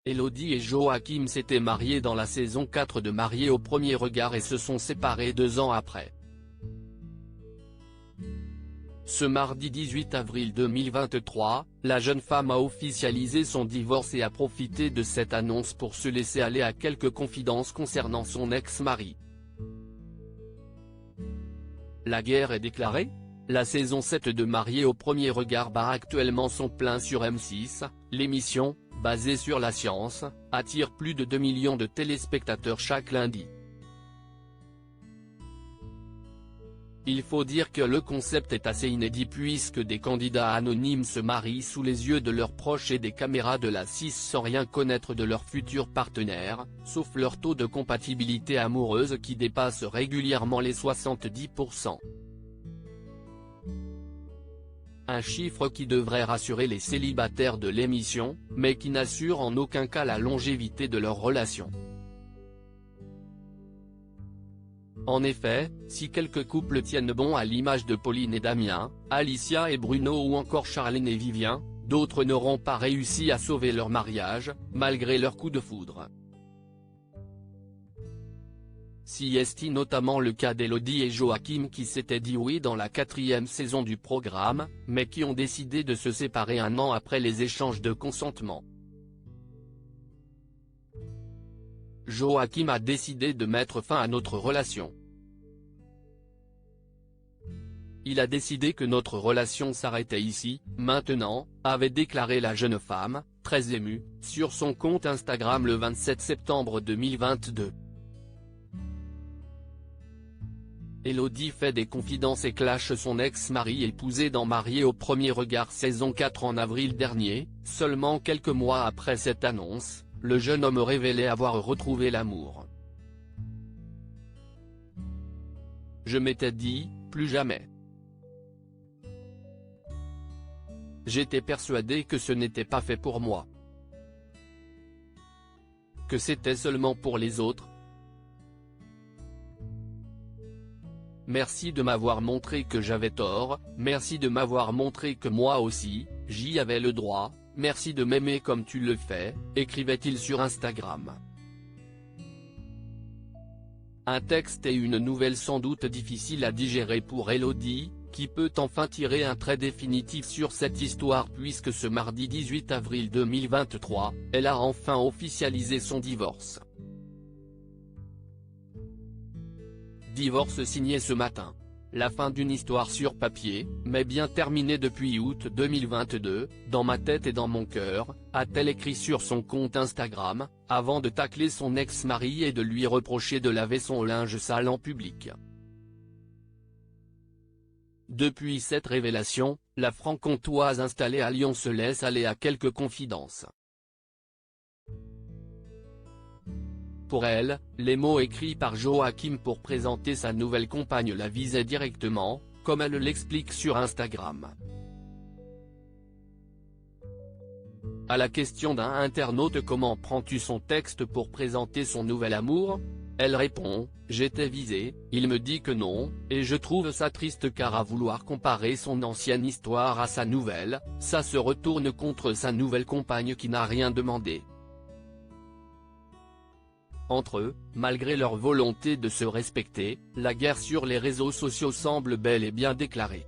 Élodie et Joachim s'étaient mariés dans la saison 4 de Mariés au premier regard et se sont séparés 2 ans après. Ce mardi 18 avril 2023, la jeune femme a officialisé son divorce et a profité de cette annonce pour se laisser aller à quelques confidences concernant son ex-mari. La guerre est déclarée ? La saison 7 de Mariés au premier regard bat actuellement son plein sur M6, l'émission, basée sur la science, attire plus de 2 millions de téléspectateurs chaque lundi. Il faut dire que le concept est assez inédit puisque des candidats anonymes se marient sous les yeux de leurs proches et des caméras de la 6 sans rien connaître de leur futur partenaire, sauf leur taux de compatibilité amoureuse qui dépasse régulièrement les 70%. Un chiffre qui devrait rassurer les célibataires de l'émission, mais qui n'assure en aucun cas la longévité de leur relation. En effet, si quelques couples tiennent bon à l'image de Pauline et Damien, Alicia et Bruno ou encore Charlène et Vivien, d'autres n'auront pas réussi à sauver leur mariage, malgré leur coup de foudre. Si est notamment le cas d'Élodie et Joachim qui s'étaient dit oui dans la 4e saison du programme, mais qui ont décidé de se séparer 1 an après les échanges de consentement. Joachim a décidé de mettre fin à notre relation. Il a décidé que notre relation s'arrêtait ici, maintenant, avait déclaré la jeune femme, très émue, sur son compte Instagram le 27 septembre 2022. Élodie fait des confidences et clash son ex-mari épousé dans Mariés au premier regard saison 4 en avril dernier, seulement quelques mois après cette annonce, le jeune homme révélait avoir retrouvé l'amour. Je m'étais dit, plus jamais. J'étais persuadé que ce n'était pas fait pour moi. Que c'était seulement pour les autres. Merci de m'avoir montré que j'avais tort, merci de m'avoir montré que moi aussi, j'y avais le droit, merci de m'aimer comme tu le fais, écrivait-il sur Instagram. Un texte et une nouvelle sans doute difficile à digérer pour Élodie, qui peut enfin tirer un trait définitif sur cette histoire puisque ce mardi 18 avril 2023, elle a enfin officialisé son divorce. Divorce signé ce matin. La fin d'une histoire sur papier, mais bien terminée depuis août 2022, dans ma tête et dans mon cœur, a-t-elle écrit sur son compte Instagram, avant de tacler son ex-mari et de lui reprocher de laver son linge sale en public. Depuis cette révélation, la franc-comtoise installée à Lyon se laisse aller à quelques confidences. Pour elle, les mots écrits par Joachim pour présenter sa nouvelle compagne la visaient directement, comme elle l'explique sur Instagram. À la question d'un internaute comment prends-tu son texte pour présenter son nouvel amour, elle répond, j'étais visée, il me dit que non, et je trouve ça triste car à vouloir comparer son ancienne histoire à sa nouvelle, ça se retourne contre sa nouvelle compagne qui n'a rien demandé. Entre eux, malgré leur volonté de se respecter, la guerre sur les réseaux sociaux semble bel et bien déclarée.